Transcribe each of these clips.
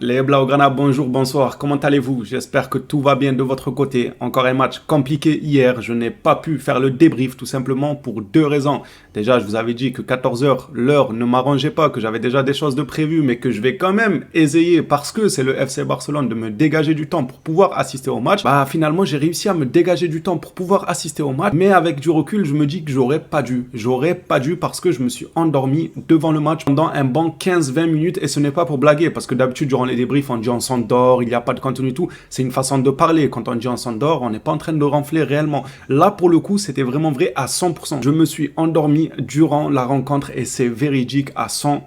Les Blaugrana, bonjour, bonsoir, comment allez-vous? J'espère que tout va bien de votre côté. Encore un match compliqué hier, je n'ai pas pu faire le débrief tout simplement pour deux raisons. Déjà, je vous avais dit que 14 heures, l'heure ne m'arrangeait pas, que j'avais déjà des choses de prévues, mais que je vais quand même essayer, parce que c'est le FC Barcelone, de me dégager du temps pour pouvoir assister au match. Bah finalement, j'ai réussi à me dégager du temps pour pouvoir assister au match, mais avec du recul, je me dis que j'aurais pas dû. J'aurais pas dû parce que je me suis endormi devant le match pendant un bon 15-20 minutes, et ce n'est pas pour blaguer, parce que d'habitude, durant les débriefs, on dit on s'endort, il n'y a pas de contenu et tout. C'est une façon de parler. Quand on dit on s'endort, on n'est pas en train de ronfler réellement. Là, pour le coup, c'était vraiment vrai à 100%. Je me suis endormi durant la rencontre et c'est véridique à 100%.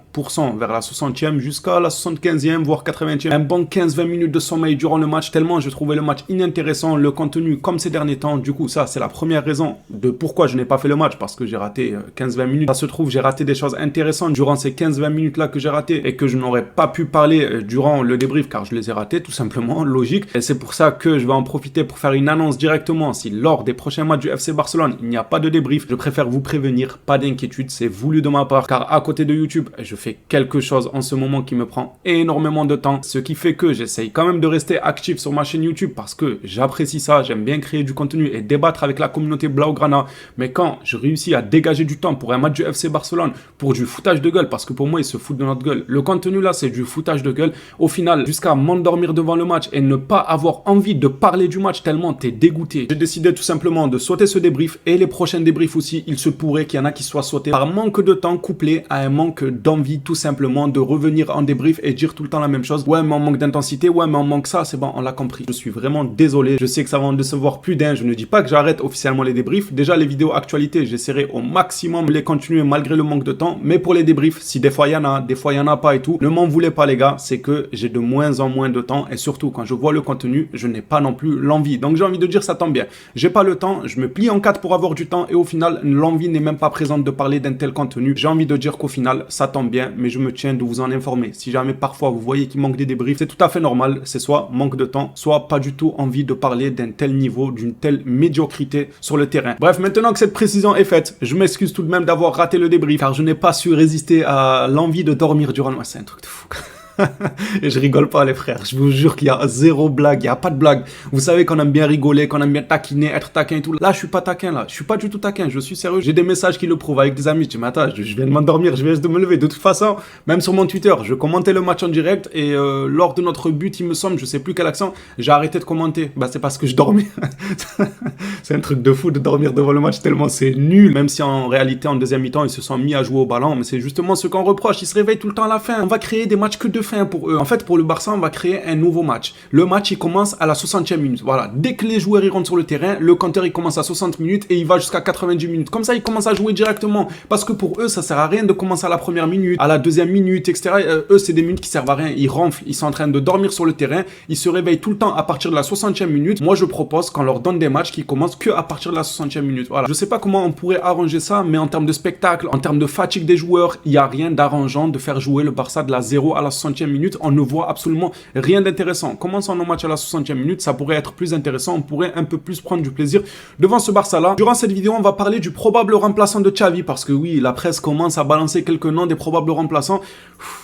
Vers la 60e jusqu'à la 75e, voire 80e. Un bon 15-20 minutes de sommeil durant le match, tellement je trouvais le match inintéressant, le contenu comme ces derniers temps. Du coup, ça, c'est la première raison de pourquoi je n'ai pas fait le match, parce que j'ai raté 15-20 minutes. Ça se trouve, j'ai raté des choses intéressantes durant ces 15-20 minutes-là que j'ai raté et que je n'aurais pas pu parler durant le débrief car je les ai ratés, tout simplement, logique. Et c'est pour ça que je vais en profiter pour faire une annonce directement. Si lors des prochains matchs du FC Barcelone, il n'y a pas de débrief, je préfère vous prévenir, pas d'inquiétude, c'est voulu de ma part, car à côté de YouTube, je fais quelque chose en ce moment qui me prend énormément de temps, ce qui fait que j'essaye quand même de rester actif sur ma chaîne YouTube parce que j'apprécie ça, j'aime bien créer du contenu et débattre avec la communauté Blaugrana. Mais quand je réussis à dégager du temps pour un match du FC Barcelone, pour du foutage de gueule, parce que pour moi, ils se foutent de notre gueule, le contenu là, c'est du foutage de gueule, au final, jusqu'à m'endormir devant le match et ne pas avoir envie de parler du match tellement t'es dégoûté. J'ai décidé tout simplement de sauter ce débrief et les prochains débriefs aussi, il se pourrait qu'il y en a qui soient sautés par manque de temps couplé à un manque d'envie tout simplement de revenir en débrief et dire tout le temps la même chose. Ouais mais on manque d'intensité, ouais mais on manque ça, c'est bon, on l'a compris. Je suis vraiment désolé, je sais que ça va en décevoir plus d'un, je ne dis pas que j'arrête officiellement les débriefs. Déjà les vidéos actualités, j'essaierai au maximum de les continuer malgré le manque de temps, mais pour les débriefs, si des fois il y en a, des fois il y en a pas et tout, ne m'en voulez pas les gars, c'est que j'ai de moins en moins de temps et surtout quand je vois le contenu, je n'ai pas non plus l'envie. Donc j'ai envie de dire ça tombe bien. J'ai pas le temps, je me plie en quatre pour avoir du temps et au final l'envie n'est même pas présente de parler d'un tel contenu. J'ai envie de dire qu'au final ça tombe bien, mais je me tiens de vous en informer. Si jamais parfois vous voyez qu'il manque des débriefs, c'est tout à fait normal. C'est soit manque de temps, soit pas du tout envie de parler d'un tel niveau, d'une telle médiocrité sur le terrain. Bref, maintenant que cette précision est faite, je m'excuse tout de même d'avoir raté le débrief car je n'ai pas su résister à l'envie de dormir durant le match. C'est un truc de fou. Et je rigole pas les frères, je vous jure qu'il y a zéro blague, il y a pas de blague. Vous savez qu'on aime bien rigoler, qu'on aime bien taquiner, être taquin et tout. Là je suis pas taquin là, je suis pas du tout taquin, je suis sérieux. J'ai des messages qui le prouvent avec des amis, je dis mais attends, je viens de m'endormir, je viens de me lever. De toute façon, même sur mon Twitter, je commentais le match en direct et lors de notre but il me semble, je sais plus quel accent, j'ai arrêté de commenter. Bah c'est parce que je dormais. C'est un truc de fou de dormir devant le match tellement c'est nul. Même si en réalité en deuxième mi-temps ils se sont mis à jouer au ballon, mais c'est justement ce qu'on reproche, ils se réveillent tout le temps à la fin. On va créer des matchs que de fin pour eux. En fait, pour le Barça, on va créer un nouveau match. Le match, il commence à la 60e minute. Voilà. Dès que les joueurs ils rentrent sur le terrain, le compteur, il commence à 60 minutes et il va jusqu'à 90 minutes. Comme ça, ils commencent à jouer directement. Parce que pour eux, ça sert à rien de commencer à la première minute, à la deuxième minute, etc. Eux, c'est des minutes qui servent à rien. Ils ronflent. Ils sont en train de dormir sur le terrain. Ils se réveillent tout le temps à partir de la 60e minute. Moi, je propose qu'on leur donne des matchs qui commencent que à partir de la 60e minute. Voilà. Je sais pas comment on pourrait arranger ça, mais en termes de spectacle, en termes de fatigue des joueurs, il n'y a rien d'arrangeant de faire jouer le Barça de la 0 à la 60e minute. On ne voit absolument rien d'intéressant. Commençons nos matchs à la 60e minute, ça pourrait être plus intéressant, on pourrait un peu plus prendre du plaisir devant ce Barça-là. Durant cette vidéo, on va parler du probable remplaçant de Xavi, parce que oui, la presse commence à balancer quelques noms des probables remplaçants.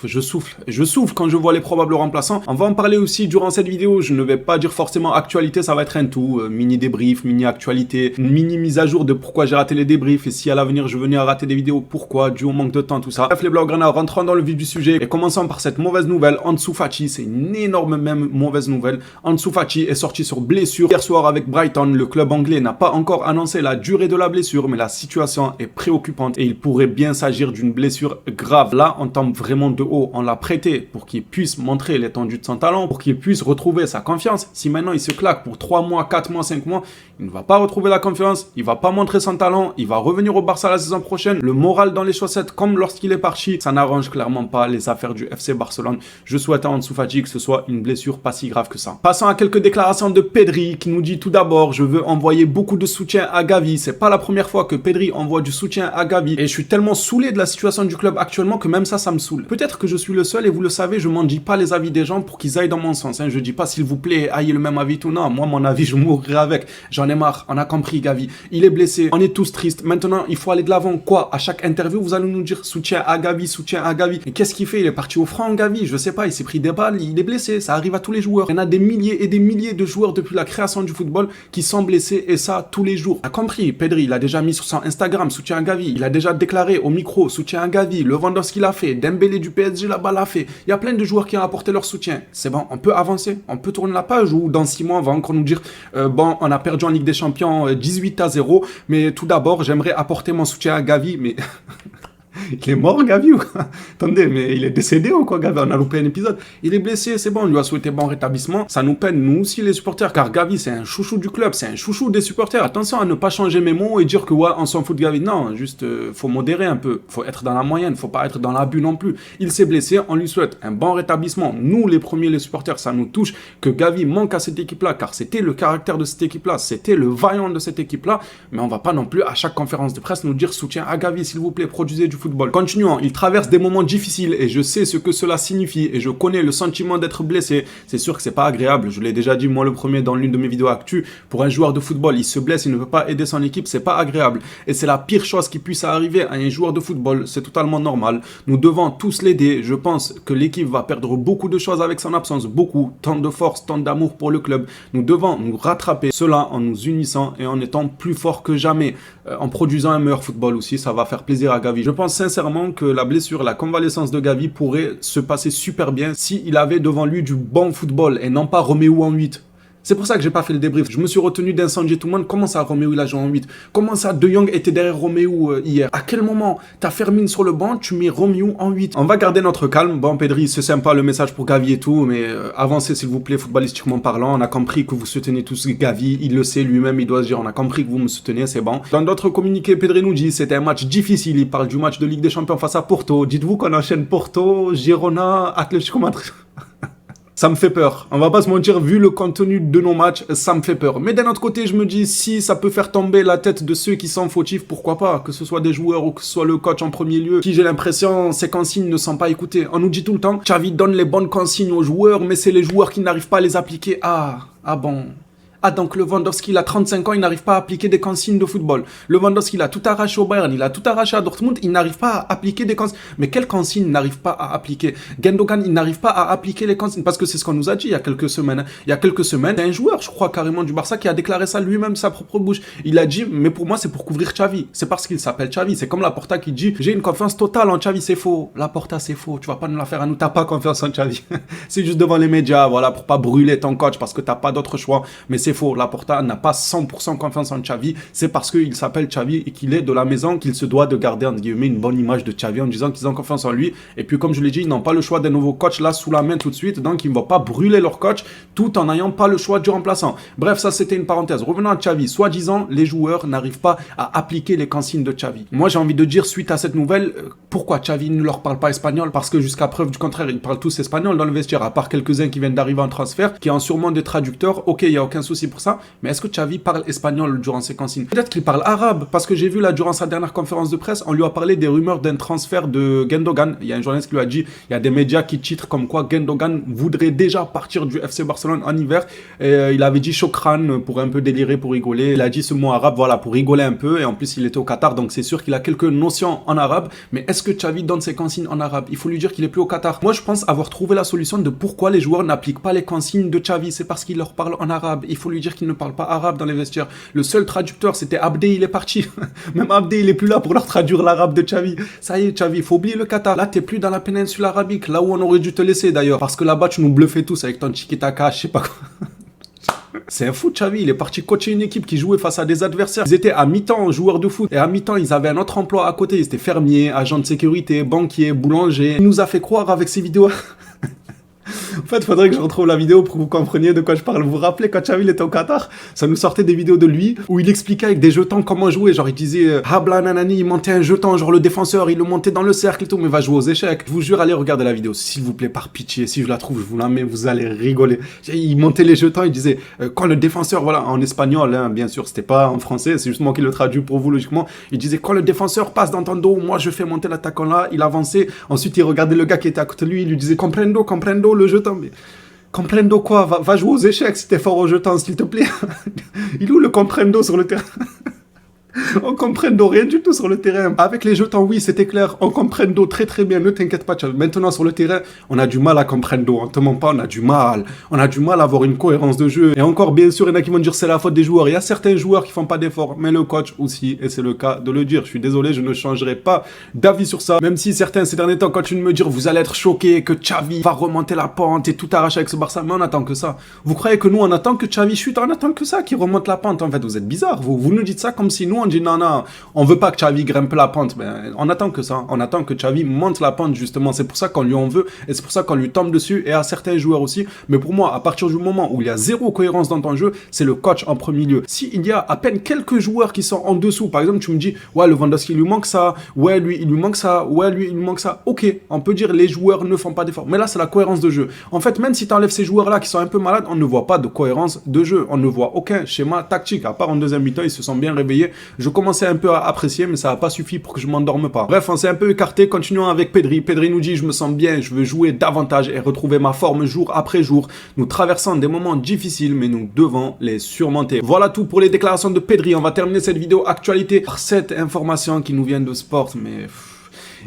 Je souffle quand je vois les probables remplaçants. On va en parler aussi durant cette vidéo, je ne vais pas dire forcément actualité, ça va être un tout, mini débrief, mini actualité, mini mise à jour de pourquoi j'ai raté les débriefs et si à l'avenir je venais à rater des vidéos, pourquoi, dû au manque de temps, tout ça. Bref les Blaugrana, rentrons dans le vif du sujet et commençons par cette mauvaise nouvelle. Ansu Fati, c'est une énorme même mauvaise nouvelle. Ansu Fati est sorti sur blessure hier soir avec Brighton. Le club anglais n'a pas encore annoncé la durée de la blessure, mais la situation est préoccupante et il pourrait bien s'agir d'une blessure grave. Là, on tombe vraiment de haut. On l'a prêté pour qu'il puisse montrer l'étendue de son talent, pour qu'il puisse retrouver sa confiance. Si maintenant il se claque pour 3 mois, 4 mois, 5 mois, il ne va pas retrouver la confiance, il va pas montrer son talent, il va revenir au Barça la saison prochaine. Le moral dans les chaussettes comme lorsqu'il est parti, ça n'arrange clairement pas les affaires du FC Barcelone. Je souhaite à Ansu Fati que ce soit une blessure pas si grave que ça. Passons à quelques déclarations de Pedri qui nous dit tout d'abord: je veux envoyer beaucoup de soutien à Gavi. C'est pas la première fois que Pedri envoie du soutien à Gavi et je suis tellement saoulé de la situation du club actuellement que même ça me saoule. Peut-être que je suis le seul et vous le savez, je m'en dis pas les avis des gens pour qu'ils aillent dans mon sens. Je dis pas s'il vous plaît, ayez le même avis tout, non. Moi mon avis je mourrai avec. J'en ai marre, on a compris Gavi. Il est blessé, on est tous tristes. Maintenant il faut aller de l'avant. Quoi? À chaque interview vous allez nous dire soutien à Gavi, soutien à Gavi. Et qu'est-ce qu'il fait? Il est parti au franc Gavi. Gavi, je sais pas, il s'est pris des balles, il est blessé, ça arrive à tous les joueurs. Il y en a des milliers et des milliers de joueurs depuis la création du football qui sont blessés et ça tous les jours. A compris, Pedri, il a déjà mis sur son Instagram, soutien à Gavi, il a déjà déclaré au micro, soutien à Gavi, Lewandowski l'a fait, Dembélé du PSG là-bas l'a fait. Il y a plein de joueurs qui ont apporté leur soutien. C'est bon, on peut avancer, on peut tourner la page ou dans 6 mois, on va encore nous dire bon, on a perdu en Ligue des Champions 18-0, mais tout d'abord, j'aimerais apporter mon soutien à Gavi, mais... Il est mort, Gavi, ou quoi? Attendez, mais il est décédé ou quoi, Gavi? On a loupé un épisode. Il est blessé, c'est bon, on lui a souhaité bon rétablissement. Ça nous peine, nous aussi, les supporters, car Gavi, c'est un chouchou du club, c'est un chouchou des supporters. Attention à ne pas changer mes mots et dire que, ouais, on s'en fout de Gavi. Non, juste, faut modérer un peu. Faut être dans la moyenne, faut pas être dans l'abus non plus. Il s'est blessé, on lui souhaite un bon rétablissement. Nous, les premiers, les supporters, ça nous touche que Gavi manque à cette équipe-là, car c'était le caractère de cette équipe-là, c'était le vaillant de cette équipe-là. Mais on va pas non plus, à chaque conférence de presse, nous dire soutien à Gavi, s'il vous plaît, produisez du football. Continuons. Il traverse des moments difficiles et je sais ce que cela signifie et je connais le sentiment d'être blessé. C'est sûr que c'est pas agréable. Je l'ai déjà dit moi le premier dans l'une de mes vidéos actu. Pour un joueur de football, il se blesse, il ne peut pas aider son équipe, c'est pas agréable. Et c'est la pire chose qui puisse arriver à un joueur de football. C'est totalement normal. Nous devons tous l'aider. Je pense que l'équipe va perdre beaucoup de choses avec son absence. Beaucoup. Tant de force, tant d'amour pour le club. Nous devons nous rattraper cela en nous unissant et en étant plus forts que jamais. En produisant un meilleur football aussi, ça va faire plaisir à Gavi. Je pense sincèrement que la blessure, la convalescence de Gavi pourrait se passer super bien s'il avait devant lui du bon football et non pas Roméo en 8. C'est pour ça que j'ai pas fait le débrief. Je me suis retenu d'incendier tout le monde. Comment ça, Roméo, il a joué en 8? Comment ça, De Jong était derrière Roméo hier? À quel moment t'as Fermin sur le banc, tu mets Roméo en 8? On va garder notre calme. Bon, Pedri, c'est sympa le message pour Gavi et tout, mais avancez s'il vous plaît, footballistiquement parlant. On a compris que vous soutenez tous Gavi. Il le sait lui-même, il doit se dire, on a compris que vous me soutenez, c'est bon. Dans d'autres communiqués, Pedri nous dit, c'était un match difficile. Il parle du match de Ligue des Champions face à Porto. Dites-vous qu'on enchaîne Porto, Girona, Atlético Madrid. Ça me fait peur. On va pas se mentir, vu le contenu de nos matchs, ça me fait peur. Mais d'un autre côté, je me dis, si ça peut faire tomber la tête de ceux qui sont fautifs, pourquoi pas? Que ce soit des joueurs ou que ce soit le coach en premier lieu, qui j'ai l'impression, ces consignes ne sont pas écoutées. On nous dit tout le temps, Xavi donne les bonnes consignes aux joueurs, mais c'est les joueurs qui n'arrivent pas à les appliquer. Ah bon. Ah, donc Lewandowski, il a 35 ans, il n'arrive pas à appliquer des consignes de football. Lewandowski, il a tout arraché au Bayern, il a tout arraché à Dortmund, il n'arrive pas à appliquer des consignes. Mais quelles consignes n'arrive pas à appliquer? Gundogan, il n'arrive pas à appliquer les consignes. Parce que c'est ce qu'on nous a dit il y a quelques semaines. Il y a quelques semaines, il y a un joueur, je crois carrément du Barça, qui a déclaré ça lui-même de sa propre bouche. Il a dit, mais pour moi, c'est pour couvrir Xavi. C'est parce qu'il s'appelle Xavi. C'est comme Laporta qui dit, j'ai une confiance totale en Xavi, c'est faux. Laporta, c'est faux. Tu vas pas nous la faire à nous, t'as pas confiance en Xavi. C'est juste devant les médias, voilà, pour pas brûler ton coach parce que t'as pas d'autre choix. Mais c'est faux. Laporta n'a pas 100% confiance en Xavi, c'est parce qu'il s'appelle Xavi et qu'il est de la maison qu'il se doit de garder entre guillemets une bonne image de Xavi en disant qu'ils ont confiance en lui. Et puis comme je l'ai dit, ils n'ont pas le choix d'un nouveau coach là sous la main tout de suite, donc ils ne vont pas brûler leur coach tout en n'ayant pas le choix du remplaçant. Bref, ça c'était une parenthèse. Revenons à Xavi. Soi-disant, les joueurs n'arrivent pas à appliquer les consignes de Xavi. Moi j'ai envie de dire suite à cette nouvelle, pourquoi Xavi ne leur parle pas espagnol? Parce que jusqu'à preuve du contraire, ils parlent tous espagnol dans le vestiaire, à part quelques-uns qui viennent d'arriver en transfert, qui ont sûrement des traducteurs. Ok, il n'y a aucun souci pour ça, mais est-ce que Xavi parle espagnol durant ses consignes? Peut-être qu'il parle arabe, parce que j'ai vu là durant sa dernière conférence de presse, on lui a parlé des rumeurs d'un transfert de Gundogan. Il y a un journaliste qui lui a dit, il y a des médias qui titrent comme quoi Gundogan voudrait déjà partir du FC Barcelone en hiver. Et il avait dit Chokran pour un peu délirer, pour rigoler. Il a dit ce mot arabe, voilà, pour rigoler un peu. Et en plus, il était au Qatar, donc c'est sûr qu'il a quelques notions en arabe. Mais est-ce que Xavi donne ses consignes en arabe? Il faut lui dire qu'il est plus au Qatar. Moi, je pense avoir trouvé la solution de pourquoi les joueurs n'appliquent pas les consignes de Xavi. C'est parce qu'il leur parle en arabe. Il faut lui dire qu'il ne parle pas arabe dans les vestiaires. Le seul traducteur, c'était Abdé, il est parti. Même Abdé, il est plus là pour leur traduire l'arabe de Xavi. Ça y est, Xavi, il faut oublier le Qatar. Là, t'es plus dans la péninsule arabique, là où on aurait dû te laisser d'ailleurs. Parce que là-bas, tu nous bluffais tous avec ton tiki-taka, je sais pas quoi. C'est un fou, Xavi, il est parti coacher une équipe qui jouait face à des adversaires. Ils étaient à mi-temps joueurs de foot et à mi-temps ils avaient un autre emploi à côté. Ils étaient fermiers, agents de sécurité, banquiers, boulangers. Il nous a fait croire avec ces vidéos. En fait, il faudrait que je retrouve la vidéo pour que vous compreniez de quoi je parle. Vous vous rappelez quand Xavi était au Qatar, ça nous sortait des vidéos de lui où il expliquait avec des jetons comment jouer. Genre il disait Habla nanani, il montait un jeton, genre le défenseur, il le montait dans le cercle et tout, mais va jouer aux échecs. Je vous jure, allez regarder la vidéo, s'il vous plaît, par pitié. Si je la trouve, je vous la mets, vous allez rigoler. Il montait les jetons, il disait quand le défenseur, voilà, en espagnol, hein, bien sûr, c'était pas en français, c'est juste moi qui le traduis pour vous logiquement. Il disait quand le défenseur passe dans ton dos, moi je fais monter l'attaquant là, il avançait. Ensuite il regardait le gars qui était à côté de lui, il lui disait comprendo le jeton. Mais comprendo quoi? Va jouer aux échecs si t'es fort au jeton, s'il te plaît. Il est où le comprendo sur le terrain? On comprendo rien du tout sur le terrain. Avec les jetons, oui, c'était clair. On comprendo très très bien, ne t'inquiète pas. Maintenant, sur le terrain, on a du mal à comprendre. On te ment pas, on a du mal. On a du mal à avoir une cohérence de jeu. Et encore, bien sûr, il y en a qui vont dire c'est la faute des joueurs. Il y a certains joueurs qui font pas d'efforts, mais le coach aussi, et c'est le cas de le dire. Je suis désolé, je ne changerai pas d'avis sur ça. Même si certains, ces derniers temps, continuent de me dire vous allez être choqués que Xavi va remonter la pente et tout arracher avec ce Barça, mais on attend que ça. Vous croyez que nous, on attend que Xavi chute, on attend que ça, qu'il remonte la pente. En fait, vous êtes bizarre. Vous nous dites ça comme si nous, on dit non, non, on veut pas que Xavi grimpe la pente. Ben, on attend que ça. On attend que Xavi monte la pente, justement. C'est pour ça qu'on lui en veut et c'est pour ça qu'on lui tombe dessus et à certains joueurs aussi. Mais pour moi, à partir du moment où il y a zéro cohérence dans ton jeu, c'est le coach en premier lieu. S'il y a à peine quelques joueurs qui sont en dessous, par exemple, tu me dis, ouais, Lewandowski, il lui manque ça, ouais, lui, il lui manque ça, ouais, lui, il lui manque ça. Ok, on peut dire les joueurs ne font pas d'efforts. Mais là, c'est la cohérence de jeu. En fait, même si tu enlèves ces joueurs-là qui sont un peu malades, on ne voit pas de cohérence de jeu. On ne voit aucun schéma tactique. À part en deuxième mi-temps, ils se sont bien réveillés. Je commençais un peu à apprécier, mais ça n'a pas suffi pour que je m'endorme pas. Bref, on s'est un peu écarté. Continuons avec Pedri. Pedri nous dit, je me sens bien, je veux jouer davantage et retrouver ma forme jour après jour. Nous traversons des moments difficiles, mais nous devons les surmonter. Voilà tout pour les déclarations de Pedri. On va terminer cette vidéo actualité par cette information qui nous vient de Sport, mais...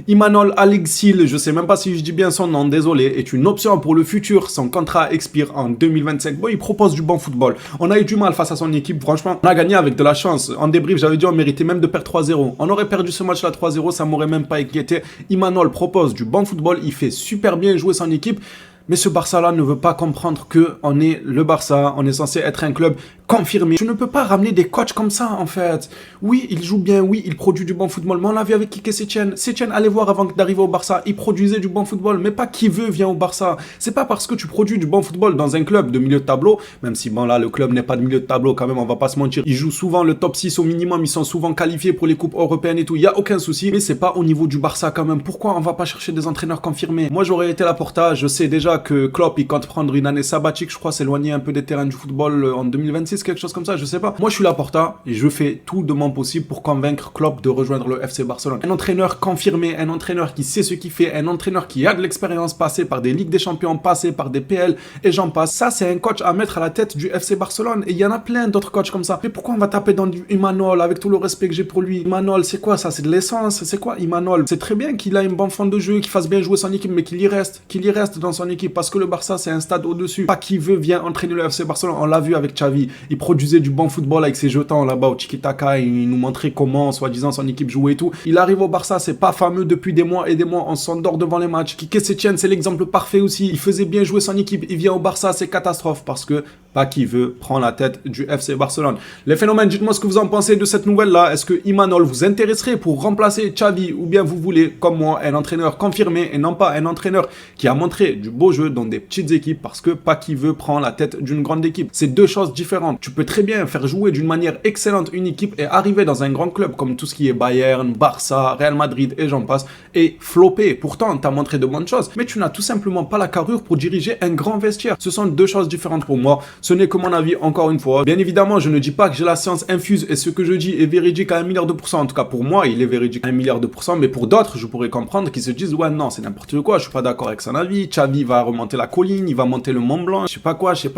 Imanol Alexil, je sais même pas si je dis bien son nom, désolé, est une option pour le futur. Son contrat expire en 2025. Bon, il propose du bon football. On a eu du mal face à son équipe, franchement. On a gagné avec de la chance. En débrief, j'avais dit on méritait même de perdre 3-0. On aurait perdu ce match-là 3-0, ça m'aurait même pas inquiété. Imanol propose du bon football, il fait super bien jouer son équipe. Mais ce Barça-là ne veut pas comprendre qu'on est le Barça, on est censé être un club confirmé. Tu ne peux pas ramener des coachs comme ça, en fait. Oui, il joue bien, oui, il produit du bon football, mais on l'a vu avec Quique Sétienne. Sétienne, allez voir avant d'arriver au Barça, il produisait du bon football, mais pas qui veut vient au Barça. C'est pas parce que tu produis du bon football dans un club de milieu de tableau, même si bon là, le club n'est pas de milieu de tableau quand même, on va pas se mentir. Ils jouent souvent le top 6 au minimum, ils sont souvent qualifiés pour les coupes européennes et tout, il y a aucun souci, mais c'est pas au niveau du Barça quand même. Pourquoi on va pas chercher des entraîneurs confirmés? Moi, j'aurais été Laporta, je sais déjà que Klopp, il compte prendre une année sabbatique, je crois, s'éloigner un peu des terrains du football en 2026, quelque chose comme ça, je sais pas. Moi, je suis Laporta et je fais tout de mon possible pour convaincre Klopp de rejoindre le FC Barcelone. Un entraîneur confirmé, un entraîneur qui sait ce qu'il fait, un entraîneur qui a de l'expérience passée par des Ligues des Champions, passée par des PL et j'en passe. Ça, c'est un coach à mettre à la tête du FC Barcelone et il y en a plein d'autres coachs comme ça. Mais pourquoi on va taper dans du Imanol avec tout le respect que j'ai pour lui? Imanol, c'est quoi ça? C'est de l'essence? C'est quoi Imanol? C'est très bien qu'il a une bonne fond de jeu, qu'il fasse bien jouer son équipe, mais qu'il y reste dans son équipe parce que le Barça, c'est un stade au-dessus. Pas qui veut vient entraîner le FC Barcelone. On l'a vu avec Xavi. Il produisait du bon football avec ses jetons là-bas au tiki-taka. Il nous montrait comment, soi-disant, son équipe jouait et tout. Il arrive au Barça, c'est pas fameux depuis des mois et des mois. On s'endort devant les matchs. Quique Sétienne, c'est l'exemple parfait aussi. Il faisait bien jouer son équipe. Il vient au Barça, c'est catastrophe parce que pas qui veut prend la tête du FC Barcelone. Les phénomènes, dites-moi ce que vous en pensez de cette nouvelle-là. Est-ce que Imanol vous intéresserait pour remplacer Xavi ou bien vous voulez, comme moi, un entraîneur confirmé et non pas un entraîneur qui a montré du beau jeu dans des petites équipes parce que pas qui veut prendre la tête d'une grande équipe. C'est deux choses différentes. Tu peux très bien faire jouer d'une manière excellente une équipe et arriver dans un grand club comme tout ce qui est Bayern, Barça, Real Madrid et j'en passe et flopper. Pourtant, tu as montré de bonnes choses, mais tu n'as tout simplement pas la carrure pour diriger un grand vestiaire. Ce sont deux choses différentes pour moi. Ce n'est que mon avis, encore une fois. Bien évidemment, je ne dis pas que j'ai la science infuse et ce que je dis est véridique à 1 milliard de %. En tout cas, pour moi, il est véridique à 1 milliard de %, mais pour d'autres, je pourrais comprendre qu'ils se disent ouais, non, c'est n'importe quoi, je suis pas d'accord avec son avis. Xavi va remonter la colline, il va monter le Mont Blanc, je sais pas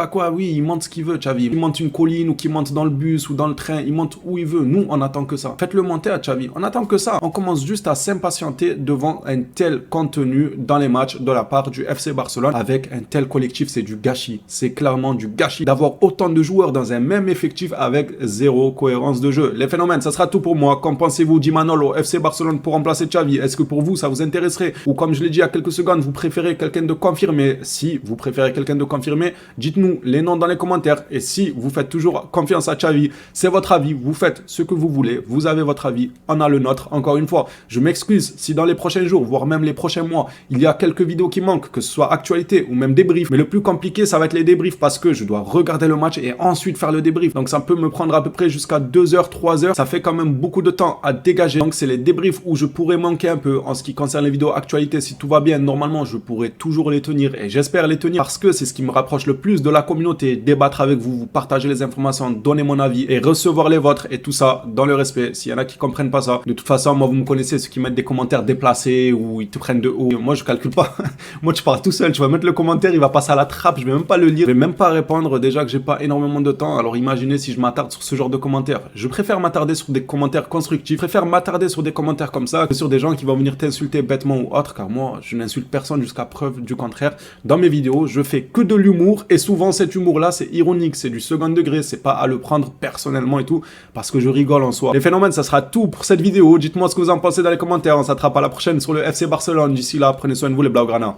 quoi, oui, il monte ce qu'il veut, Xavi. Il monte une colline ou qu'il monte dans le bus ou dans le train, il monte où il veut. Nous, on attend que ça. Faites-le monter à Xavi. On attend que ça. On commence juste à s'impatienter devant un tel contenu dans les matchs de la part du FC Barcelone avec un tel collectif. C'est du gâchis. C'est clairement du gâchis d'avoir autant de joueurs dans un même effectif avec zéro cohérence de jeu. Les phénomènes, ça sera tout pour moi. Qu'en pensez-vous d'Imanol au FC Barcelone pour remplacer Xavi? Est-ce que pour vous, ça vous intéresserait? Ou comme je l'ai dit il y a quelques secondes, vous préférez quelqu'un de confirmé? Si vous préférez quelqu'un de confirmé, dites-nous les noms dans les commentaires. Et si vous faites toujours confiance à Xavi, c'est votre avis, vous faites ce que vous voulez, vous avez votre avis, on a le nôtre. Encore une fois, je m'excuse si dans les prochains jours, voire même les prochains mois, il y a quelques vidéos qui manquent, que ce soit actualité ou même débrief. Mais le plus compliqué, ça va être les débriefs parce que je dois regarder le match et ensuite faire le débrief. Donc ça peut me prendre à peu près jusqu'à 2 heures, 3 heures. Ça fait quand même beaucoup de temps à dégager. Donc c'est les débriefs où je pourrais manquer un peu en ce qui concerne les vidéos actualité. Si tout va bien, normalement, je pourrais toujours les tenir et j'espère les tenir parce que c'est ce qui me rapproche le plus de la communauté. Débattre avec vous, vous partager partager les informations, donner mon avis et recevoir les vôtres et tout ça dans le respect. S'il y en a qui comprennent pas ça, de toute façon, moi, vous me connaissez, ceux qui mettent des commentaires déplacés ou ils te prennent de haut. Moi, je calcule pas. Moi, tu parles tout seul. Tu vas mettre le commentaire, il va passer à la trappe. Je vais même pas le lire. Je vais même pas répondre. Déjà que j'ai pas énormément de temps. Alors, imaginez si je m'attarde sur ce genre de commentaires. Je préfère m'attarder sur des commentaires constructifs. Je préfère m'attarder sur des commentaires comme ça que sur des gens qui vont venir t'insulter bêtement ou autre. Car moi, je n'insulte personne jusqu'à preuve du contraire. Dans mes vidéos, je fais que de l'humour et souvent cet humour-là, c'est ironique, c'est du second degré. C'est pas à le prendre personnellement et tout parce que je rigole en soi. Les phénomènes, ça sera tout pour cette vidéo. Dites-moi ce que vous en pensez dans les commentaires. On s'attrape à la prochaine sur le FC Barcelone. D'ici là, prenez soin de vous les Blaugrana.